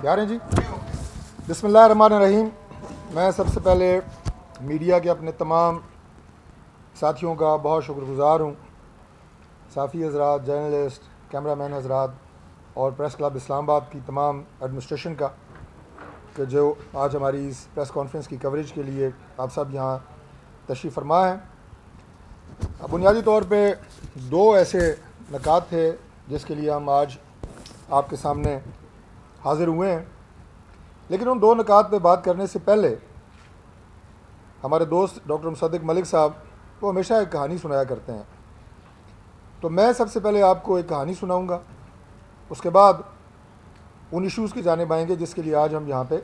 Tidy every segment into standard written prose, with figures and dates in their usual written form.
تیار ہیں جی؟ بسم اللہ الرحمن الرحیم. میں سب سے پہلے میڈیا کے اپنے تمام ساتھیوں کا بہت شکر گزار ہوں. صحافی حضرات، جرنلسٹ، کیمرہ مین حضرات اور پریس کلب اسلام آباد کی تمام ایڈمنسٹریشن کا کہ جو آج ہماری اس پریس کانفرنس کی کوریج کے لیے آپ سب یہاں تشریف فرما ہیں. بنیادی طور پہ دو ایسے نکات تھے جس کے لیے ہم آج آپ کے سامنے حاضر ہوئے ہیں، لیکن ان دو نکات پہ بات کرنے سے پہلے ہمارے دوست ڈاکٹر مصدق ملک صاحب وہ ہمیشہ ایک کہانی سنایا کرتے ہیں. تو میں سب سے پہلے آپ کو ایک کہانی سناؤں گا، اس کے بعد ان ایشوز کی جانب آئیں گے جس کے لیے آج ہم یہاں پہ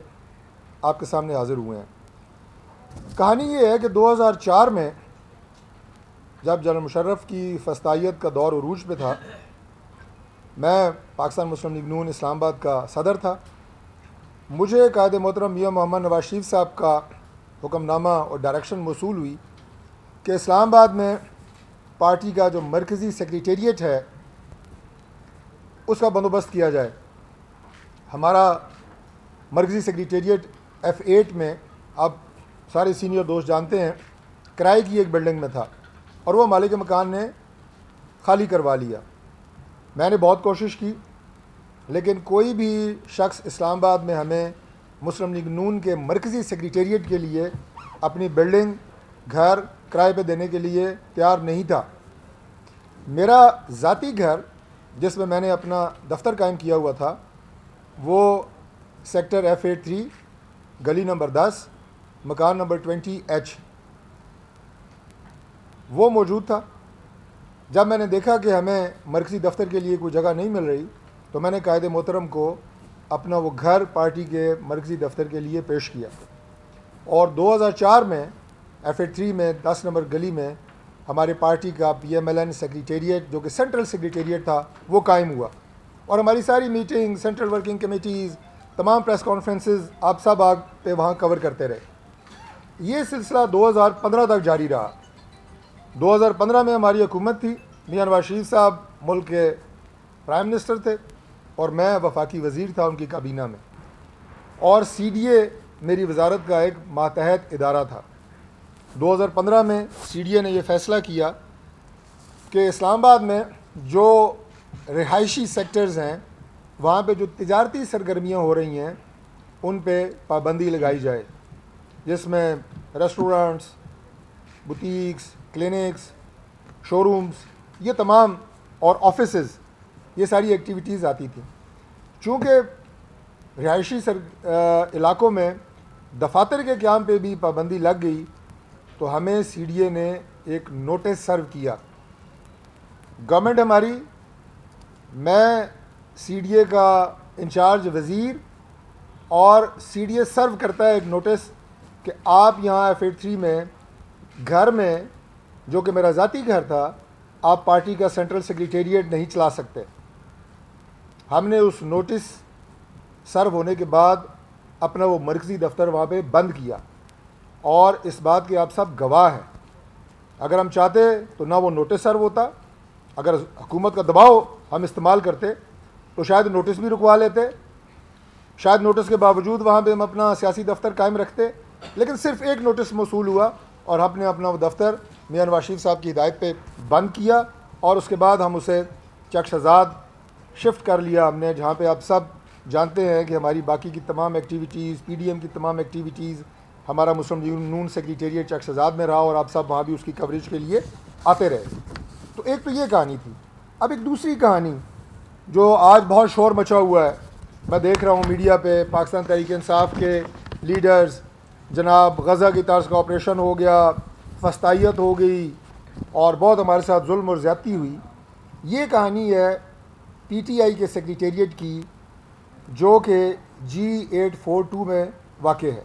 آپ کے سامنے حاضر ہوئے ہیں. کہانی یہ ہے کہ 2004 میں جب جنرل مشرف کی فسطائیت کا دور عروج پہ تھا، میں پاکستان مسلم لیگ نون اسلام آباد کا صدر تھا. مجھے قائد محترم میاں محمد نواز شریف صاحب کا حکم نامہ اور ڈائریکشن موصول ہوئی کہ اسلام آباد میں پارٹی کا جو مرکزی سیکریٹریٹ ہے اس کا بندوبست کیا جائے. ہمارا مرکزی سیکریٹریٹ F8 میں، آپ سارے سینئر دوست جانتے ہیں، کرائے کی ایک بلڈنگ میں تھا اور وہ مالک مکان نے خالی کروا لیا. میں نے بہت کوشش کی لیکن کوئی بھی شخص اسلام آباد میں ہمیں مسلم لیگ نون کے مرکزی سیکریٹریٹ کے لیے اپنی بلڈنگ، گھر کرائے پہ دینے کے لیے تیار نہیں تھا. میرا ذاتی گھر جس میں میں نے اپنا دفتر قائم کیا ہوا تھا وہ سیکٹر F83 گلی نمبر 10 مکان نمبر 20H وہ موجود تھا. جب میں نے دیکھا کہ ہمیں مرکزی دفتر کے لیے کوئی جگہ نہیں مل رہی تو میں نے قائد محترم کو اپنا وہ گھر پارٹی کے مرکزی دفتر کے لیے پیش کیا اور 2004 میں F83 میں 10 نمبر گلی میں ہمارے پارٹی کا PMLN سیکریٹریٹ جو کہ سینٹرل سیکریٹریٹ تھا وہ قائم ہوا اور ہماری ساری میٹنگ، سینٹرل ورکنگ کمیٹیز، تمام پریس کانفرنسز آپ سب آگ پہ وہاں کور کرتے رہے. یہ سلسلہ 2015 تک جاری رہا. 2015 میں ہماری حکومت تھی، میاں نواز شریف صاحب ملک کے پرائم منسٹر تھے اور میں وفاقی وزیر تھا ان کی کابینہ میں، اور CDA میری وزارت کا ایک ماتحت ادارہ تھا. 2015 میں CDA نے یہ فیصلہ کیا کہ اسلام آباد میں جو رہائشی سیکٹرز ہیں وہاں پہ جو تجارتی سرگرمیاں ہو رہی ہیں ان پہ پابندی لگائی جائے، جس میں ریسٹورنٹس، بوتیکس، کلینکس، شو رومز، یہ تمام اور آفیسز، یہ ساری ایکٹیویٹیز آتی تھیں. چونکہ رہائشی علاقوں میں دفاتر کے قیام پہ بھی پابندی لگ گئی تو ہمیں CDA نے ایک نوٹس سرو کیا. گورنمنٹ ہماری، میں CDA کا انچارج وزیر، اور CDA سرو کرتا ہے ایک نوٹس کہ آپ یہاں F83 میں گھر میں جو کہ میرا ذاتی گھر تھا آپ پارٹی کا سینٹرل سیکریٹریٹ نہیں چلا سکتے. ہم نے اس نوٹس سرو ہونے کے بعد اپنا وہ مرکزی دفتر وہاں پہ بند کیا اور اس بات کے آپ سب گواہ ہیں. اگر ہم چاہتے تو نہ وہ نوٹس سرو ہوتا، اگر حکومت کا دباؤ ہم استعمال کرتے تو شاید نوٹس بھی رکوا لیتے، شاید نوٹس کے باوجود وہاں پہ ہم اپنا سیاسی دفتر قائم رکھتے. لیکن صرف ایک نوٹس موصول ہوا اور ہم نے اپنا وہ دفتر میاں نواز شریف صاحب کی ہدایت پہ بند کیا اور اس کے بعد ہم اسے چک شہزاد شفٹ کر لیا ہم نے، جہاں پہ آپ سب جانتے ہیں کہ ہماری باقی کی تمام ایکٹیویٹیز، PDM کی تمام ایکٹیویٹیز، ہمارا مسلم لیگ نون سیکریٹریٹ چک شہزاد میں رہا اور آپ سب وہاں بھی اس کی کوریج کے لیے آتے رہے. تو ایک تو یہ کہانی تھی. اب ایک دوسری کہانی جو آج بہت شور مچا ہوا ہے، میں دیکھ رہا ہوں میڈیا پہ پاکستان تحریک انصاف کے لیڈرز، جناب غزہ کی طرز کا آپریشن ہو گیا، فسطائیت ہو گئی اور بہت ہمارے ساتھ ظلم اور زیادتی ہوئی. یہ کہانی ہے PTI کے سیکریٹریٹ کی جو کہ G842 میں واقع ہے.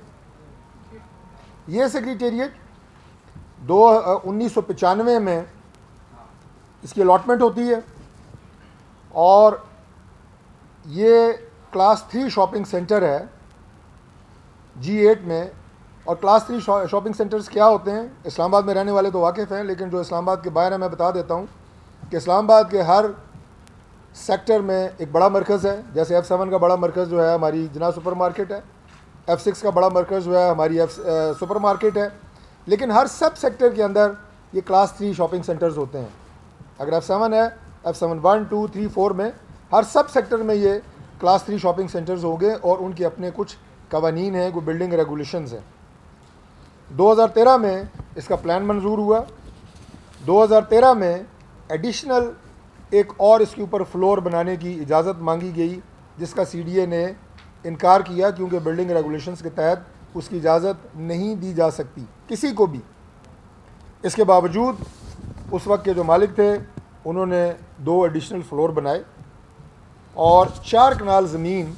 یہ سیکریٹریٹ 1995 میں اس کی الاٹمنٹ ہوتی ہے اور یہ کلاس 3 شاپنگ سینٹر ہے G8 میں. اور کلاس 3 شاپنگ سینٹرز کیا ہوتے ہیں اسلام آباد میں رہنے والے تو واقف ہیں، لیکن جو اسلام آباد کے باہر ہیں میں بتا دیتا ہوں کہ اسلام آباد کے ہر سیکٹر میں ایک بڑا مرکز ہے، جیسے F7 کا بڑا مرکز جو ہے ہماری جناح سپر مارکیٹ ہے، F6 کا بڑا مرکز جو ہے ہماری سپر مارکیٹ ہے، لیکن ہر سب سیکٹر کے اندر یہ کلاس 3 شاپنگ سینٹرز ہوتے ہیں. اگر F7 ہے، F7 1 2 3 4 میں ہر سب سیکٹر میں یہ کلاس 3 شاپنگ سینٹرز ہوں گے، اور ان کے اپنے کچھ قوانین ہیں، کوئی بلڈنگ ریگولیشنز ہیں. 2013 میں اس کا پلان منظور ہوا. 2013 میں ایڈیشنل ایک اور اس کے اوپر فلور بنانے کی اجازت مانگی گئی، جس کا CDA نے انکار کیا، کیونکہ بلڈنگ ریگولیشنز کے تحت اس کی اجازت نہیں دی جا سکتی کسی کو بھی. اس کے باوجود اس وقت کے جو مالک تھے انہوں نے 2 ایڈیشنل فلور بنائے اور 4 کنال زمین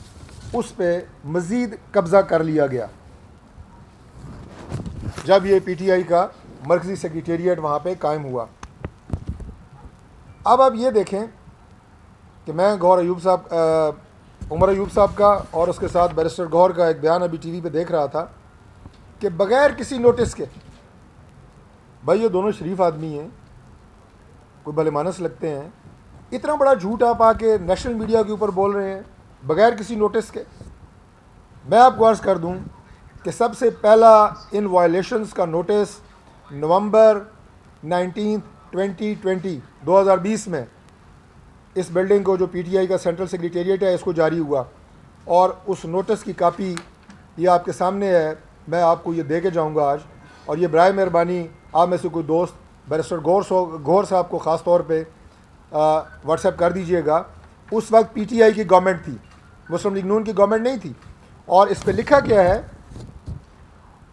اس پہ مزید قبضہ کر لیا گیا جب یہ PTI کا مرکزی سیکریٹریٹ وہاں پہ قائم ہوا. اب آپ یہ دیکھیں کہ میں عمر ایوب صاحب کا اور اس کے ساتھ بیرسٹر گوہر کا ایک بیان ابھی TV پہ دیکھ رہا تھا کہ بغیر کسی نوٹس کے، بھائی یہ دونوں شریف آدمی ہیں، کوئی بھلے مانس لگتے ہیں، اتنا بڑا جھوٹ آپ آ کے نیشنل میڈیا کے اوپر بول رہے ہیں بغیر کسی نوٹس کے. میں آپ کو عرض کر دوں کہ سب سے پہلا ان وائلیشنز کا نوٹس نومبر 19 2020 میں اس بلڈنگ کو جو PTI کا سینٹرل سیکریٹریٹ ہے اس کو جاری ہوا، اور اس نوٹس کی کاپی یہ آپ کے سامنے ہے. میں آپ کو یہ دے کے جاؤں گا آج، اور یہ برائے مہربانی آپ میں سے کوئی دوست بیرسٹر گوہر صاحب کو خاص طور پہ واٹس ایپ کر دیجئے گا. اس وقت PTI کی گورنمنٹ تھی، مسلم لیگ نون کی گورنمنٹ نہیں تھی، اور اس پہ لکھا کیا ہے،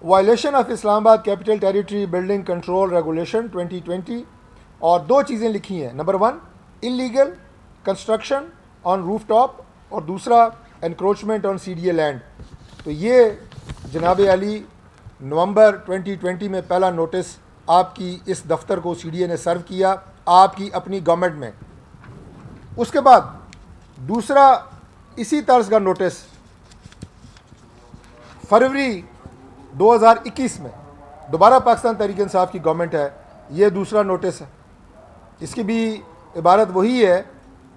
وائلیشن آف اسلام آباد capital territory building control regulation 2020، اور 2 چیزیں لکھی ہیں. نمبر 1 انلیگل کنسٹرکشن آن روف ٹاپ، اور دوسرا انکروچمنٹ آن CDA لینڈ. تو یہ جناب علی نومبر 2020 میں پہلا نوٹس آپ کی اس دفتر کو CDA نے سرو کیا آپ کی اپنی گورنمنٹ میں. اس کے بعد دوسرا اسی طرز کا نوٹس فروری 2021 میں دوبارہ پاکستان تحریک انصاف کی گورنمنٹ ہے، یہ دوسرا نوٹس ہے. اس کی بھی عبارت وہی ہے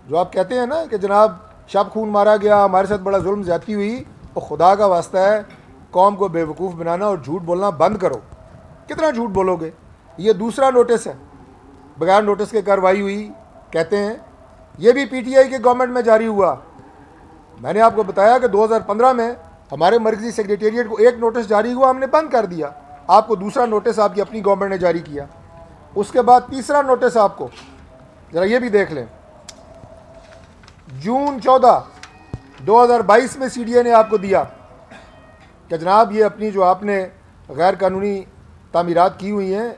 جو آپ کہتے ہیں نا کہ جناب شب خون مارا گیا، ہمارے ساتھ بڑا ظلم زیادتی ہوئی، اور خدا کا واسطہ ہے قوم کو بے وقوف بنانا اور جھوٹ بولنا بند کرو. کتنا جھوٹ بولو گے؟ یہ دوسرا نوٹس ہے، بغیر نوٹس کے کارروائی ہوئی کہتے ہیں. یہ بھی PTI کے گورنمنٹ میں جاری ہوا. میں نے آپ کو بتایا کہ 2015 میں ہمارے مرکزی سیکریٹریٹ کو ایک نوٹس جاری ہوا، ہم نے بند کر دیا. آپ کو دوسرا نوٹس آپ کی اپنی گورنمنٹ نے جاری کیا. اس کے بعد تیسرا نوٹس آپ کو ذرا یہ بھی دیکھ لیں، جون 14 2022 میں CDA نے آپ کو دیا کہ جناب یہ اپنی جو آپ نے غیر قانونی تعمیرات کی ہوئی ہیں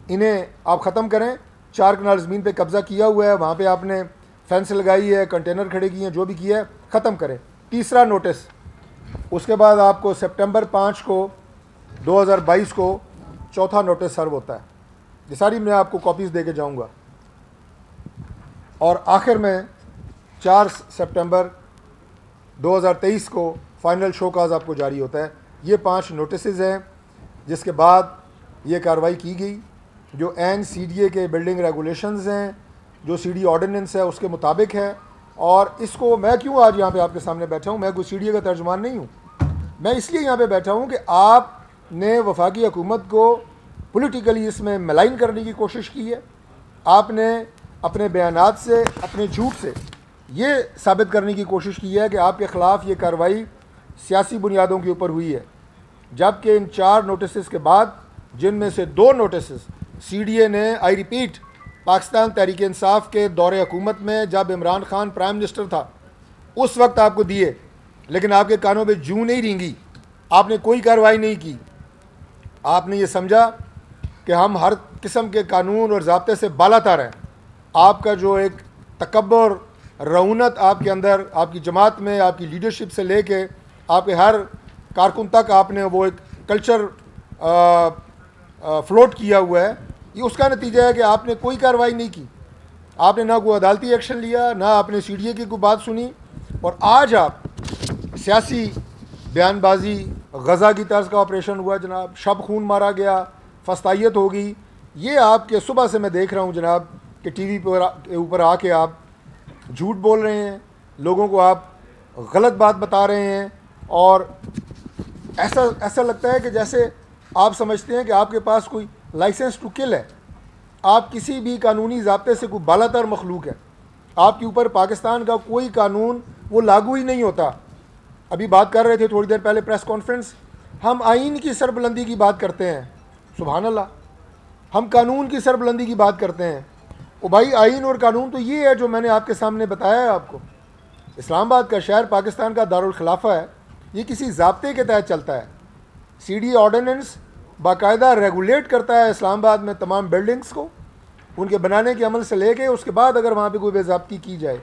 انہیں آپ ختم کریں. 4 کنال زمین پہ قبضہ کیا ہوا ہے، وہاں پہ آپ نے فینس لگائی ہے، کنٹینر کھڑے کیے ہیں، جو بھی کیا ہے ختم کریں. تیسرا نوٹس. اس کے بعد آپ کو سپٹمبر 5 کو 2022 کو چوتھا نوٹس سرو ہوتا ہے. یہ ساری میں آپ کو کاپیز دے کے جاؤں گا. اور آخر میں 4 سپٹمبر 2023 کو فائنل شو کاز آپ کو جاری ہوتا ہے. یہ 5 نوٹسز ہیں جس کے بعد یہ کارروائی کی گئی جو عین CDA کے بلڈنگ ریگولیشنز ہیں، جو CD آرڈیننس ہے اس کے مطابق ہے. اور اس کو میں کیوں آج یہاں پہ آپ کے سامنے بیٹھا ہوں، میں کوئی CDA کا ترجمان نہیں ہوں. میں اس لیے یہاں پہ بیٹھا ہوں کہ آپ نے وفاقی حکومت کو پولیٹیکلی اس میں ملائن کرنے کی کوشش کی ہے. آپ نے اپنے بیانات سے، اپنے جھوٹ سے یہ ثابت کرنے کی کوشش کی ہے کہ آپ کے خلاف یہ کارروائی سیاسی بنیادوں کے اوپر ہوئی ہے، جبکہ ان 4 نوٹسز کے بعد جن میں سے 2 نوٹسز CDA نے، آئی ریپیٹ، پاکستان تحریک انصاف کے دور حکومت میں جب عمران خان پرائم منسٹر تھا اس وقت آپ کو دیے، لیکن آپ کے کانوں پہ جوں نہیں رینگی، آپ نے کوئی کارروائی نہیں کی. آپ نے یہ سمجھا کہ ہم ہر قسم کے قانون اور ضابطے سے بالا تر ہیں. آپ کا جو ایک تکبر، رعونت آپ کے اندر، آپ کی جماعت میں، آپ کی لیڈرشپ سے لے کے آپ کے ہر کارکن تک آپ نے وہ ایک کلچر فلوٹ کیا ہوا ہے. یہ اس کا نتیجہ ہے کہ آپ نے کوئی کارروائی نہیں کی. آپ نے نہ کوئی عدالتی ایکشن لیا، نہ آپ نے CDA کی کوئی بات سنی، اور آج آپ سیاسی بیان بازی، غزہ کی طرز کا آپریشن ہوا جناب، شب خون مارا گیا، فسطائیت ہوگی. یہ آپ کے صبح سے میں دیکھ رہا ہوں جناب کہ TV کے اوپر آ کے آپ جھوٹ بول رہے ہیں، لوگوں کو آپ غلط بات بتا رہے ہیں، اور ایسا لگتا ہے کہ جیسے آپ سمجھتے ہیں کہ آپ کے پاس کوئی لائسنس ٹو کل ہے، آپ کسی بھی قانونی ضابطے سے کوئی بالا تر مخلوق ہے، آپ کے اوپر پاکستان کا کوئی قانون وہ لاگو ہی نہیں ہوتا۔ ابھی بات کر رہے تھے تھوڑی دیر پہلے پریس کانفرنس، ہم آئین کی سربلندی کی بات کرتے ہیں، سبحان اللہ، ہم قانون کی سربلندی کی بات کرتے ہیں۔ او بھائی، آئین اور قانون تو یہ ہے جو میں نے آپ کے سامنے بتایا ہے آپ کو۔ اسلام آباد کا شہر پاکستان کا دارالخلافہ ہے، یہ کسی ضابطے کے تحت چلتا ہے۔ سی ڈی آرڈیننس باقاعدہ ریگولیٹ کرتا ہے اسلام آباد میں تمام بلڈنگز کو، ان کے بنانے کے عمل سے لے کے اس کے بعد اگر وہاں پہ کوئی بے ضابطگی کی جائے،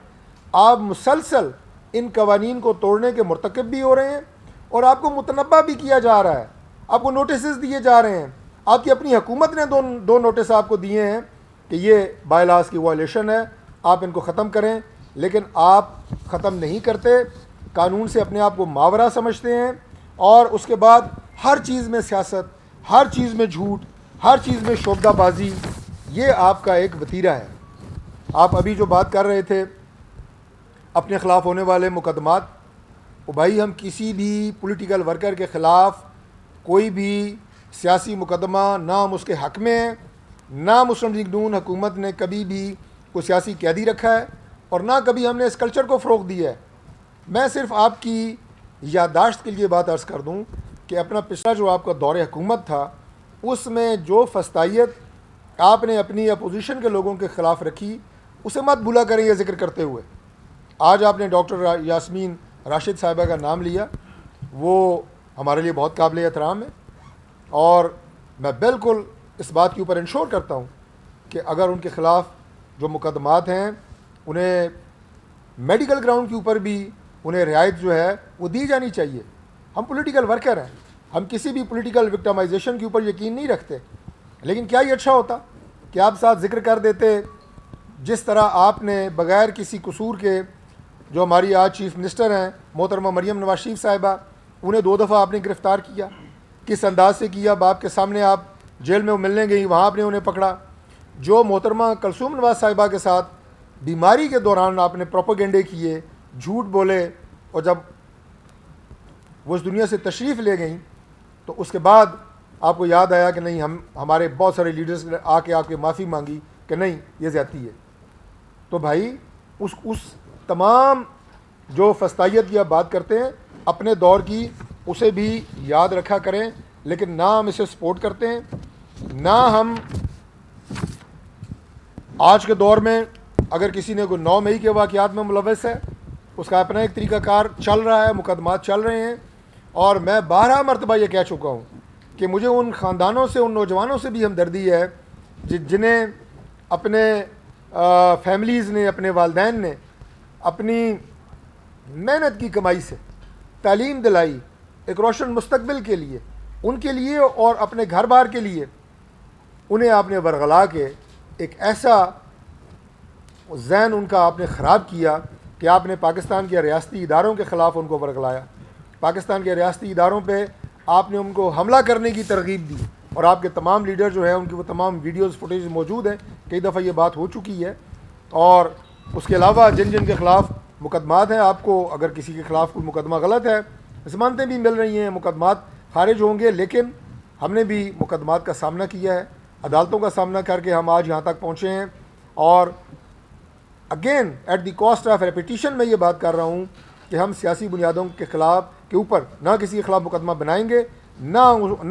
آپ مسلسل ان قوانین کو توڑنے کے مرتکب بھی ہو رہے ہیں، اور آپ کو متنبہ بھی کیا جا رہا ہے، آپ کو نوٹسز دیے جا رہے ہیں۔ آپ کی اپنی حکومت نے دو نوٹس آپ کو دیے ہیں کہ یہ بائی لاز کی وائلیشن ہے، آپ ان کو ختم کریں، لیکن آپ ختم نہیں کرتے، قانون سے اپنے آپ کو ماورا سمجھتے ہیں، اور اس کے بعد ہر چیز میں سیاست، ہر چیز میں جھوٹ، ہر چیز میں شعبدہ بازی، یہ آپ کا ایک وتیرہ ہے۔ آپ ابھی جو بات کر رہے تھے اپنے خلاف ہونے والے مقدمات، وہ بھائی ہم کسی بھی پولیٹیکل ورکر کے خلاف کوئی بھی سیاسی مقدمہ نہ ہم اس کے حق میں ہیں، نہ مسلم لیگ نون حکومت نے کبھی بھی کوئی سیاسی قیدی رکھا ہے، اور نہ کبھی ہم نے اس کلچر کو فروغ دیا ہے۔ میں صرف آپ کی یادداشت کے لیے بات عرض کر دوں کہ اپنا پچھلا جو آپ کا دور حکومت تھا، اس میں جو فسطائیت آپ نے اپنی اپوزیشن کے لوگوں کے خلاف رکھی، اسے مت بھولا کریں یہ ذکر کرتے ہوئے۔ آج آپ نے ڈاکٹر یاسمین راشد صاحبہ کا نام لیا، وہ ہمارے لیے بہت قابل احترام ہے، اور میں بالکل اس بات کے اوپر انشور کرتا ہوں کہ اگر ان کے خلاف جو مقدمات ہیں انہیں میڈیکل گراؤنڈ کے اوپر بھی انہیں رعایت جو ہے وہ دی جانی چاہیے۔ ہم پولیٹیکل ورکر ہیں، ہم کسی بھی پولیٹیکل وکٹمائزیشن کے اوپر یقین نہیں رکھتے، لیکن کیا یہ اچھا ہوتا کہ آپ ساتھ ذکر کر دیتے جس طرح آپ نے بغیر کسی قصور کے، جو ہماری آج چیف منسٹر ہیں محترمہ مریم نواز شریف صاحبہ، انہیں 2 دفعہ آپ نے گرفتار کیا، کس انداز سے کیا، باپ کے سامنے آپ جیل میں ملنے گئی، وہاں آپ نے انہیں پکڑا۔ جو محترمہ کلثوم نواز صاحبہ کے ساتھ بیماری کے دوران آپ نے پروپیگنڈے کیے، جھوٹ بولے، اور جب وہ اس دنیا سے تشریف لے گئیں تو اس کے بعد آپ کو یاد آیا کہ نہیں، ہمارے بہت سارے لیڈرز نے آ کے آپ کے معافی مانگی کہ نہیں یہ زیادتی ہے۔ تو بھائی اس تمام جو فسطائیت کی آپ بات کرتے ہیں اپنے دور کی، اسے بھی یاد رکھا کریں، لیکن نہ ہم اسے سپورٹ کرتے ہیں، نہ ہم آج کے دور میں اگر کسی نے کوئی 9 مئی کے واقعات میں ملوث ہے، اس کا اپنا ایک طریقہ کار چل رہا ہے، مقدمات چل رہے ہیں، اور میں 12 مرتبہ یہ کہہ چکا ہوں کہ مجھے ان خاندانوں سے، ان نوجوانوں سے بھی ہمدردی ہے جنہیں اپنے فیملیز نے، اپنے والدین نے اپنی محنت کی کمائی سے تعلیم دلائی ایک روشن مستقبل کے لیے، ان کے لیے اور اپنے گھر بار کے لیے، انہیں آپ نے ورغلا کے ایک ایسا ذہن ان کا آپ نے خراب کیا کہ آپ نے پاکستان کے ریاستی اداروں کے خلاف ان کو ورغلایا، پاکستان کے ریاستی اداروں پہ آپ نے ان کو حملہ کرنے کی ترغیب دی، اور آپ کے تمام لیڈر جو ہیں ان کی وہ تمام ویڈیوز فوٹیج موجود ہیں، کئی دفعہ یہ بات ہو چکی ہے۔ اور اس کے علاوہ جن کے خلاف مقدمات ہیں، آپ کو اگر کسی کے خلاف کوئی مقدمہ غلط ہے، ضمانتیں بھی مل رہی ہیں، مقدمات خارج ہوں گے، لیکن ہم نے بھی مقدمات کا سامنا کیا ہے، عدالتوں کا سامنا کر کے ہم آج یہاں تک پہنچے ہیں، اور again at the cost of repetition میں یہ بات کر رہا ہوں کہ ہم سیاسی بنیادوں کے خلاف کے اوپر نہ کسی کے خلاف مقدمہ بنائیں گے، نہ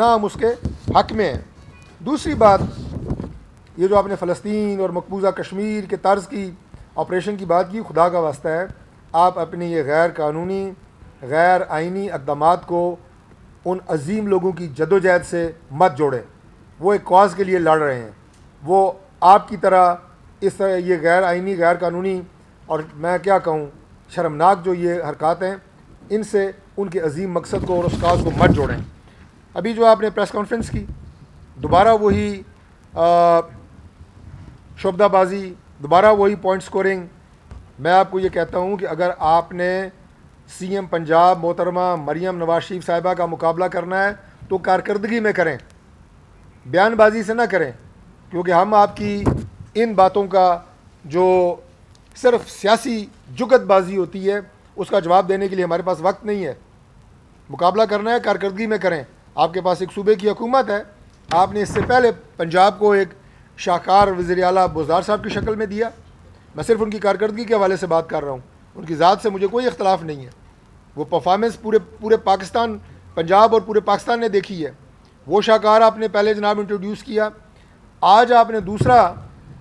ہم اس کے حق میں ہیں۔ دوسری بات، یہ جو آپ نے فلسطین اور مقبوضہ کشمیر کے طرز کی آپریشن کی بات کی، خدا کا واسطہ ہے آپ اپنی یہ غیر قانونی، غیر آئینی اقدامات کو ان عظیم لوگوں کی جدوجہد سے مت جوڑیں۔ وہ ایک کاز کے لیے لڑ رہے ہیں، وہ آپ کی طرح اس طرح یہ غیر آئینی، غیر قانونی اور میں کیا کہوں شرمناک جو یہ حرکات ہیں، ان سے ان کے عظیم مقصد کو اور اس کاز کو مت جوڑیں۔ ابھی جو آپ نے پریس کانفرنس کی، دوبارہ وہی شعبدہ بازی، دوبارہ وہی پوائنٹ سکورنگ۔ میں آپ کو یہ کہتا ہوں کہ اگر آپ نے سی ایم پنجاب محترمہ مریم نواز شریف صاحبہ کا مقابلہ کرنا ہے تو کارکردگی میں کریں، بیان بازی سے نہ کریں، کیونکہ ہم آپ کی ان باتوں کا جو صرف سیاسی جگت بازی ہوتی ہے، اس کا جواب دینے کے لیے ہمارے پاس وقت نہیں ہے. مقابلہ کرنا ہے کارکردگی میں کریں. آپ کے پاس ایک صوبے کی حکومت ہے، آپ نے اس سے پہلے پنجاب کو ایک شاہکار وزیر اعلیٰ بزدار صاحب کی شکل میں دیا. میں صرف ان کی کارکردگی کے حوالے سے بات کر رہا ہوں، ان کی ذات سے مجھے کوئی اختلاف نہیں ہے. وہ پرفارمنس پورے پاکستان، پنجاب اور پورے پاکستان نے دیکھی ہے. وہ شاہکار آپ نے پہلے جناب انٹروڈیوس کیا. آج آپ نے دوسرا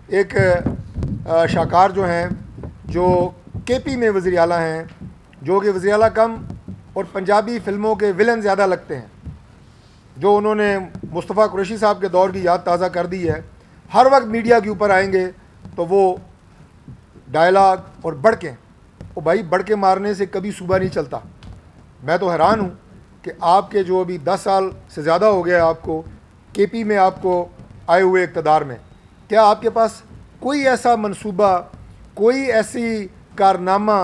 ایک شاہکار جو ہیں، جو کے پی میں وزیر اعلیٰ ہیں، جو کہ وزیر اعلیٰ کم اور پنجابی فلموں کے ولن زیادہ لگتے ہیں، جو انہوں نے مصطفیٰ قریشی صاحب کے دور کی یاد تازہ کر دی ہے. ہر وقت میڈیا کے اوپر آئیں گے تو وہ ڈائلاگ اور بڑکیں، وہ بھائی بڑکے مارنے سے کبھی صوبہ نہیں چلتا. میں تو حیران ہوں کہ آپ کے جو ابھی 10 سال سے زیادہ ہو گیا آپ کو کے پی میں، آپ کو آئے ہوئے اقتدار میں، کیا آپ کے پاس کوئی ایسا منصوبہ، کوئی ایسی کارنامہ،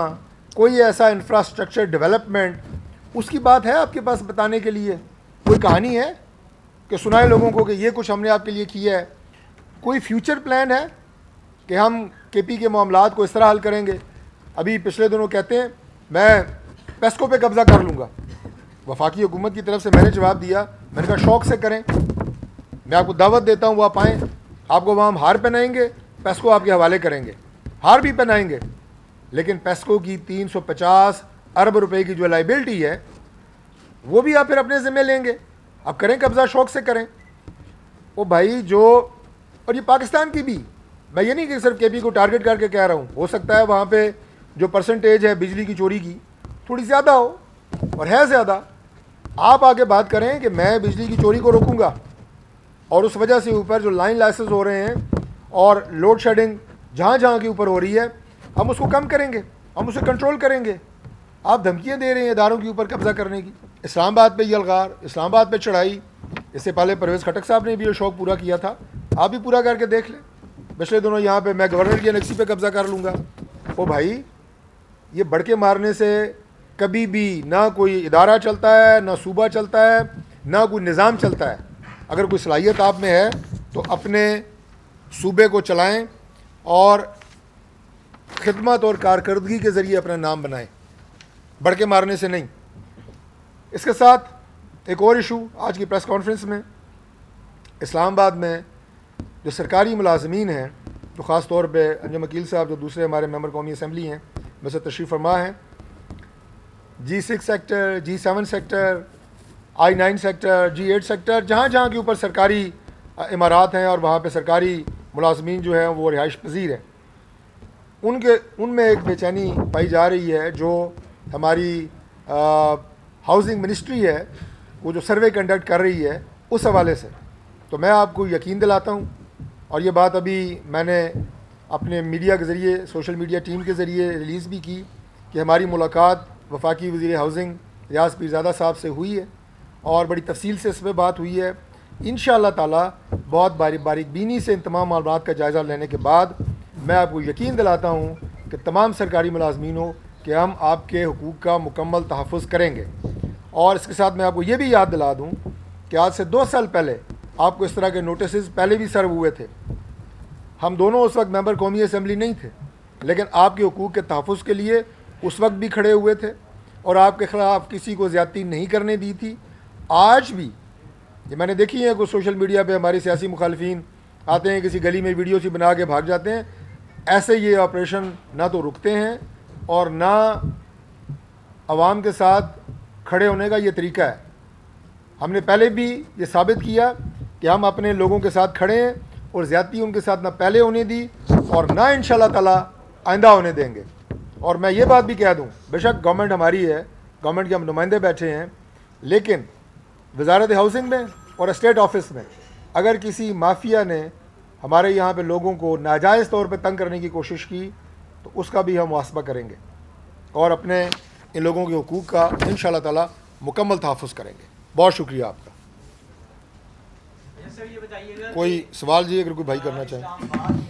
کوئی ایسا انفراسٹرکچر ڈیولپمنٹ، اس کی بات ہے آپ کے پاس بتانے کے لیے؟ کوئی کہانی ہے کہ سنائے لوگوں کو کہ یہ کچھ ہم نے آپ کے لیے کیا ہے؟ کوئی فیوچر پلان ہے کہ ہم کے پی کے معاملات کو اس طرح حل کریں گے؟ ابھی پچھلے دنوں کہتے ہیں میں پیسکو پہ قبضہ کر لوں گا. وفاقی حکومت کی طرف سے میں نے جواب دیا، میں نے کہا شوق سے کریں، میں آپ کو دعوت دیتا ہوں، وہ آپ آئیں، آپ کو وہاں ہم ہار پہنائیں گے، پیسکو آپ کے حوالے کریں گے، ہار بھی پہنائیں گے، لیکن پیسکو کی 350 ارب روپے کی جو لائبلٹی ہے وہ بھی آپ پھر اپنے ذمہ لیں گے. آپ کریں قبضہ، شوق سے کریں. وہ بھائی جو، اور یہ پاکستان کی بھی، میں یہ نہیں کہ صرف کے پی کو ٹارگٹ کر کے کہہ رہا ہوں، ہو سکتا ہے وہاں پہ جو پرسنٹیج ہے بجلی کی چوری کی تھوڑی زیادہ ہو، اور ہے زیادہ. آپ آگے بات کریں کہ میں بجلی کی چوری کو روکوں گا، اور اس وجہ سے اوپر جو لائن لائسنس ہو رہے ہیں اور لوڈ شیڈنگ جہاں جہاں کے اوپر ہو رہی ہے، ہم اس کو کم کریں گے، ہم اسے کنٹرول کریں گے. آپ دھمکیاں دے رہے ہیں اداروں کے اوپر قبضہ کرنے کی. اسلام آباد پہ یہ الغار، اسلام آباد پہ چڑھائی، اس سے پہلے پرویز خٹک صاحب نے بھی یہ شوق پورا کیا تھا، آپ بھی پورا کر کے دیکھ لیں. پچھلے دنوں یہاں پہ میں گورنر کی انیکسی پہ قبضہ کر لوں گا. او بھائی، یہ بڑکے مارنے سے کبھی بھی نہ کوئی ادارہ چلتا ہے، نہ صوبہ چلتا ہے، نہ کوئی نظام چلتا ہے. اگر کوئی صلاحیت آپ میں ہے تو اپنے صوبے کو چلائیں اور خدمت اور کارکردگی کے ذریعے اپنا نام بنائیں، بڑکے مارنے سے نہیں. اس کے ساتھ ایک اور ایشو آج کی پریس کانفرنس میں، اسلام آباد میں جو سرکاری ملازمین ہیں، جو خاص طور پہ انجم وکیل صاحب جو دوسرے ہمارے ممبر قومی اسمبلی ہیں میں سے تشریف فرما ہیں، G6 sector, G7 sector, I9 sector, G8 sector, جہاں جہاں کے اوپر سرکاری عمارات ہیں اور وہاں پہ سرکاری ملازمین جو ہیں وہ رہائش پذیر ہیں، ان میں ایک بے چینی پائی جا رہی ہے. جو ہماری ہاؤسنگ منسٹری ہے وہ جو سروے کنڈکٹ کر رہی ہے اس حوالے سے، تو میں آپ کو یقین دلاتا ہوں، اور یہ بات ابھی میں نے اپنے میڈیا کے ذریعے، سوشل میڈیا ٹیم کے ذریعے ریلیز بھی کی کہ ہماری ملاقات وفاقی وزیر ہاؤسنگ ریاض پیرزادہ صاحب سے ہوئی ہے اور بڑی تفصیل سے اس پہ بات ہوئی ہے. انشاءاللہ تعالیٰ بہت باریک بینی سے ان تمام معاملات کا جائزہ لینے کے بعد میں آپ کو یقین دلاتا ہوں کہ تمام سرکاری ملازمینوں کہ ہم آپ کے حقوق کا مکمل تحفظ کریں گے. اور اس کے ساتھ میں آپ کو یہ بھی یاد دلا دوں کہ آج سے 2 سال پہلے آپ کو اس طرح کے نوٹسز پہلے بھی سرو ہوئے تھے. ہم دونوں اس وقت ممبر قومی اسمبلی نہیں تھے، لیکن آپ کے حقوق کے تحفظ کے لیے اس وقت بھی کھڑے ہوئے تھے اور آپ کے خلاف کسی کو زیادتی نہیں کرنے دی تھی. آج بھی یہ میں نے دیکھی ہے کچھ سوشل میڈیا پہ ہماری سیاسی مخالفین آتے ہیں، کسی گلی میں ویڈیو سی بنا کے بھاگ جاتے ہیں. ایسے یہ آپریشن نہ تو رکتے ہیں اور نہ عوام کے ساتھ کھڑے ہونے کا یہ طریقہ ہے. ہم نے پہلے بھی یہ ثابت کیا کہ ہم اپنے لوگوں کے ساتھ کھڑے ہیں اور زیادتی ان کے ساتھ نہ پہلے ہونے دی اور نہ انشاءاللہ تعالیٰ آئندہ ہونے دیں گے. اور میں یہ بات بھی کہہ دوں، بے شک گورنمنٹ ہماری ہے، گورنمنٹ کے ہم نمائندے بیٹھے ہیں، لیکن وزارت ہاؤسنگ میں اور اسٹیٹ آفس میں اگر کسی مافیا نے ہمارے یہاں پہ لوگوں کو ناجائز طور پہ تنگ کرنے کی کوشش کی تو اس کا بھی ہم محاسبہ کریں گے اور اپنے ان لوگوں کے حقوق کا انشاءاللہ تعالیٰ مکمل تحفظ کریں گے. بہت شکریہ آپ کا. کوئی سوال جی اگر کوئی بھائی کرنا چاہیں.